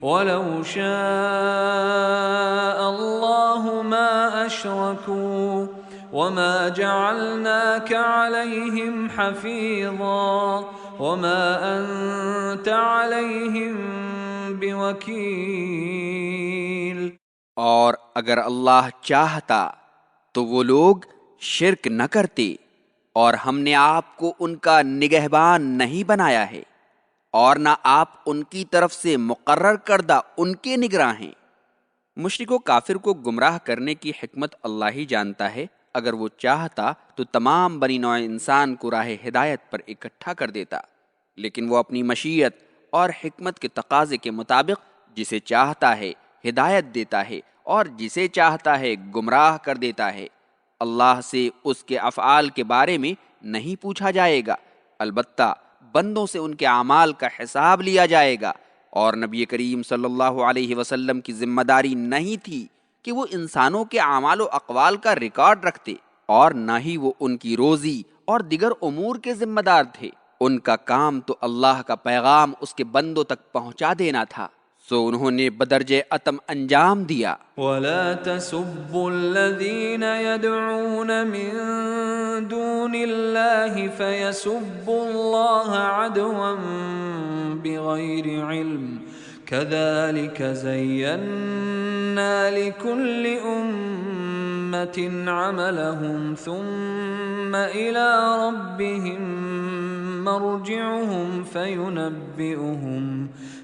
وَلَوْ شَاءَ اللَّهُ مَا أَشْرَكُوا وَمَا جَعَلْنَاكَ عَلَيْهِمْ حَفِيظًا وَمَا أَنْتَ عَلَيْهِمْ بِوَكِيلٍ۔ اور اگر اللہ چاہتا تو وہ لوگ شرک نہ کرتے، اور ہم نے آپ کو ان کا نگہبان نہیں بنایا ہے، اور نہ آپ ان کی طرف سے مقرر کردہ ان کے نگراں ہیں۔ مشرک و کافر کو گمراہ کرنے کی حکمت اللہ ہی جانتا ہے۔ اگر وہ چاہتا تو تمام بنی نوع انسان کو راہ ہدایت پر اکٹھا کر دیتا، لیکن وہ اپنی مشیت اور حکمت کے تقاضے کے مطابق جسے چاہتا ہے ہدایت دیتا ہے اور جسے چاہتا ہے گمراہ کر دیتا ہے۔ اللہ سے اس کے افعال کے بارے میں نہیں پوچھا جائے گا، البتہ بندوں سے ان کے اعمال کا حساب لیا جائے گا، اور نبی کریم صلی اللہ علیہ وسلم کی ذمہ داری نہیں تھی کہ وہ انسانوں کے اعمال و اقوال کا ریکارڈ رکھتے، اور نہ ہی وہ ان کی روزی اور دیگر امور کے ذمہ دار تھے۔ ان کا کام تو اللہ کا پیغام اس کے بندوں تک پہنچا دینا تھا، سو انہوں نے بدرجہ عتم انجام دیا۔ وَلَا تَسُبُّوا الَّذِينَ يَدْعُونَ مِن دُونِ اللَّهِ فَيَسُبُّوا اللَّهَ عَدْوًا بِغَيْرِ عِلْمٍ كَذَلِكَ زَيَّنَّا لِكُلِّ أُمَّةٍ عَمَلَهُمْ ثُمَّ إِلَى رَبِّهِمْ مَرْجِعُهُمْ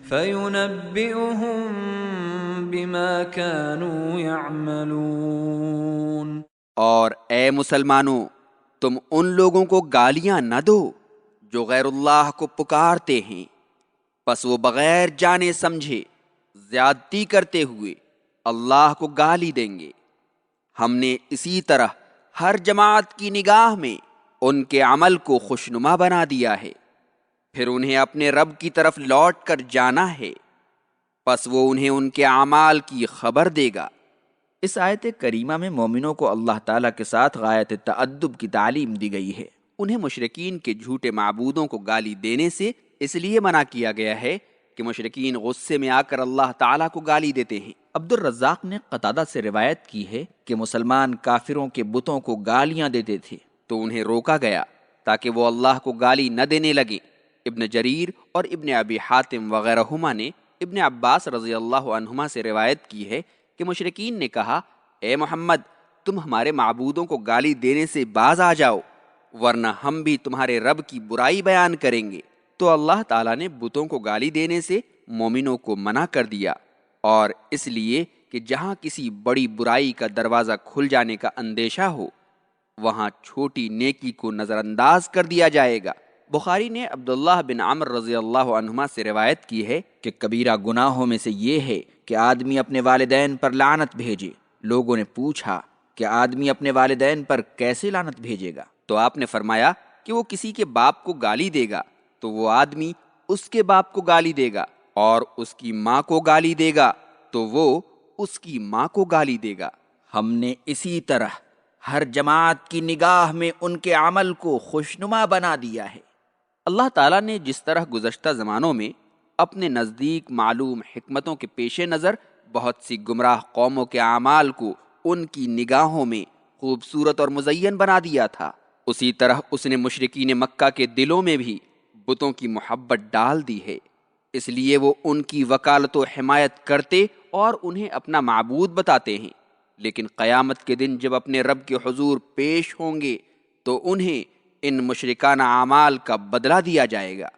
فَيُنَبِّئُهُم بِمَا كَانُوا يَعْمَلُونَ۔ اور اے مسلمانوں، تم ان لوگوں کو گالیاں نہ دو جو غیر اللہ کو پکارتے ہیں، پس وہ بغیر جانے سمجھے زیادتی کرتے ہوئے اللہ کو گالی دیں گے۔ ہم نے اسی طرح ہر جماعت کی نگاہ میں ان کے عمل کو خوشنما بنا دیا ہے، پھر انہیں اپنے رب کی طرف لوٹ کر جانا ہے، پس وہ انہیں ان کے اعمال کی خبر دے گا۔ اس آیت کریمہ میں مومنوں کو اللہ تعالیٰ کے ساتھ غایت تأدب کی تعلیم دی گئی ہے۔ انہیں مشرکین کے جھوٹے معبودوں کو گالی دینے سے اس لیے منع کیا گیا ہے کہ مشرکین غصے میں آ کر اللہ تعالیٰ کو گالی دیتے ہیں۔ عبد الرزاق نے قتادہ سے روایت کی ہے کہ مسلمان کافروں کے بتوں کو گالیاں دیتے تھے تو انہیں روکا گیا تاکہ وہ اللہ کو گالی نہ دینے لگیں۔ ابن جریر اور ابن ابی حاتم وغیرہما نے ابن عباس رضی اللہ عنہما سے روایت کی ہے کہ مشرکین نے کہا، اے محمد، تم ہمارے معبودوں کو گالی دینے سے باز آ جاؤ، ورنہ ہم بھی تمہارے رب کی برائی بیان کریں گے۔ تو اللہ تعالیٰ نے بتوں کو گالی دینے سے مومنوں کو منع کر دیا، اور اس لیے کہ جہاں کسی بڑی برائی کا دروازہ کھل جانے کا اندیشہ ہو، وہاں چھوٹی نیکی کو نظر انداز کر دیا جائے گا۔ بخاری نے عبداللہ بن عمر رضی اللہ عنہما سے روایت کی ہے کہ کبیرہ گناہوں میں سے یہ ہے کہ آدمی اپنے والدین پر لعنت بھیجے۔ لوگوں نے پوچھا کہ آدمی اپنے والدین پر کیسے لعنت بھیجے گا؟ تو آپ نے فرمایا کہ وہ کسی کے باپ کو گالی دے گا تو وہ آدمی اس کے باپ کو گالی دے گا، اور اس کی ماں کو گالی دے گا تو وہ اس کی ماں کو گالی دے گا۔ ہم نے اسی طرح ہر جماعت کی نگاہ میں ان کے عمل کو خوشنما بنا دیا ہے۔ اللہ تعالیٰ نے جس طرح گزشتہ زمانوں میں اپنے نزدیک معلوم حکمتوں کے پیش نظر بہت سی گمراہ قوموں کے اعمال کو ان کی نگاہوں میں خوبصورت اور مزین بنا دیا تھا، اسی طرح اس نے مشرکین مکہ کے دلوں میں بھی بتوں کی محبت ڈال دی ہے، اس لیے وہ ان کی وکالت و حمایت کرتے اور انہیں اپنا معبود بتاتے ہیں، لیکن قیامت کے دن جب اپنے رب کے حضور پیش ہوں گے تو انہیں ان مشرکانہ اعمال کا بدلہ دیا جائے گا۔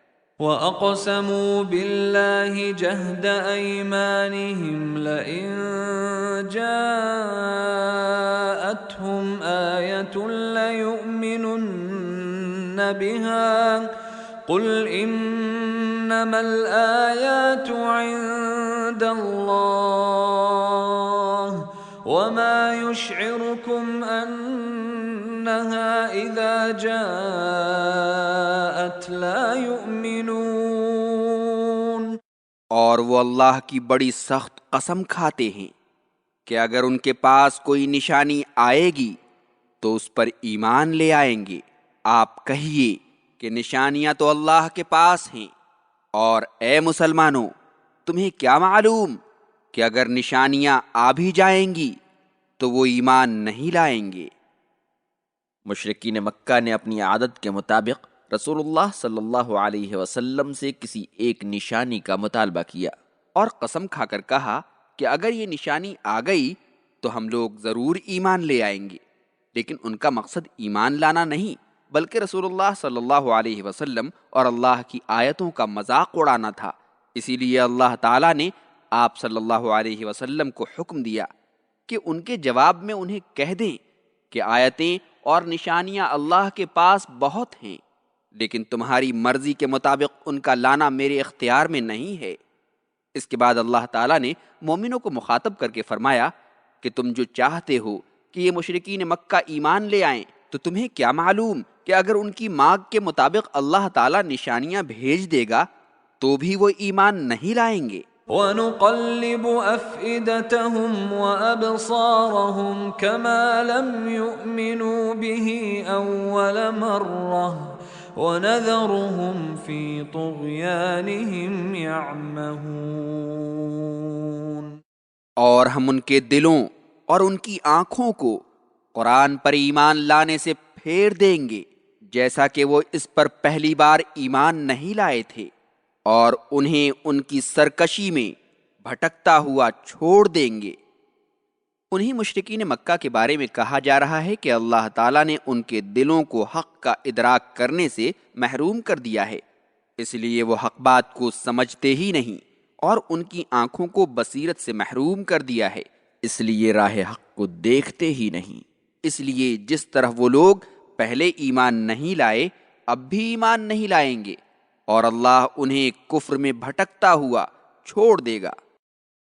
وَأَقْسَمُوا بِاللَّهِ جَهْدَ أَيْمَانِهِمْ لَئِن جَاءَتْهُمْ آيَةٌ لَّيُؤْمِنُنَّ بِهَا قُلْ إِنَّمَا الْآيَاتُ عِندَ اللَّهِ وَمَا يُشْعِرُكُمْ أَنَّهَا إِذَا جَاءَتْ لَا يُؤْمِنُونَ۔ اور وہ اللہ کی بڑی سخت قسم کھاتے ہیں کہ اگر ان کے پاس کوئی نشانی آئے گی تو اس پر ایمان لے آئیں گے۔ آپ کہیے کہ نشانیاں تو اللہ کے پاس ہیں، اور اے مسلمانوں، تمہیں کیا معلوم کہ اگر نشانیاں آ بھی جائیں گی تو وہ ایمان نہیں لائیں گے۔ مشرکین مکہ نے اپنی عادت کے مطابق رسول اللہ صلی اللہ علیہ وسلم سے کسی ایک نشانی کا مطالبہ کیا اور قسم کھا کر کہا کہ اگر یہ نشانی آ گئی تو ہم لوگ ضرور ایمان لے آئیں گے، لیکن ان کا مقصد ایمان لانا نہیں بلکہ رسول اللہ صلی اللہ علیہ وسلم اور اللہ کی آیتوں کا مذاق اڑانا تھا۔ اسی لیے اللہ تعالیٰ نے آپ صلی اللہ علیہ وسلم کو حکم دیا کہ ان کے جواب میں انہیں کہہ دیں کہ آیتیں اور نشانیاں اللہ کے پاس بہت ہیں، لیکن تمہاری مرضی کے مطابق ان کا لانا میرے اختیار میں نہیں ہے۔ اس کے بعد اللہ تعالیٰ نے مومنوں کو مخاطب کر کے فرمایا کہ تم جو چاہتے ہو کہ یہ مشرکین مکہ ایمان لے آئیں تو تمہیں کیا معلوم کہ اگر ان کی مانگ کے مطابق اللہ تعالیٰ نشانیاں بھیج دے گا تو بھی وہ ایمان نہیں لائیں گے۔ وَنُقَلِّبُ أَفْئِدَتَهُمْ وَأَبْصَارَهُمْ كَمَا لَمْ يُؤْمِنُوا بِهِ أَوَّلَ مَرَّةٍ وَنَذَرُهُمْ فِي طُغْيَانِهِمْ يَعْمَهُونَ۔ اور ہم ان کے دلوں اور ان کی آنکھوں کو قرآن پر ایمان لانے سے پھیر دیں گے جیسا کہ وہ اس پر پہلی بار ایمان نہیں لائے تھے، اور انہیں ان کی سرکشی میں بھٹکتا ہوا چھوڑ دیں گے۔ انہی مشرکین مکہ کے بارے میں کہا جا رہا ہے کہ اللہ تعالیٰ نے ان کے دلوں کو حق کا ادراک کرنے سے محروم کر دیا ہے، اس لیے وہ حق بات کو سمجھتے ہی نہیں، اور ان کی آنکھوں کو بصیرت سے محروم کر دیا ہے، اس لیے راہ حق کو دیکھتے ہی نہیں۔ اس لیے جس طرح وہ لوگ پہلے ایمان نہیں لائے اب بھی ایمان نہیں لائیں گے، اور اللہ انہیں کفر میں بھٹکتا ہوا چھوڑ دے گا۔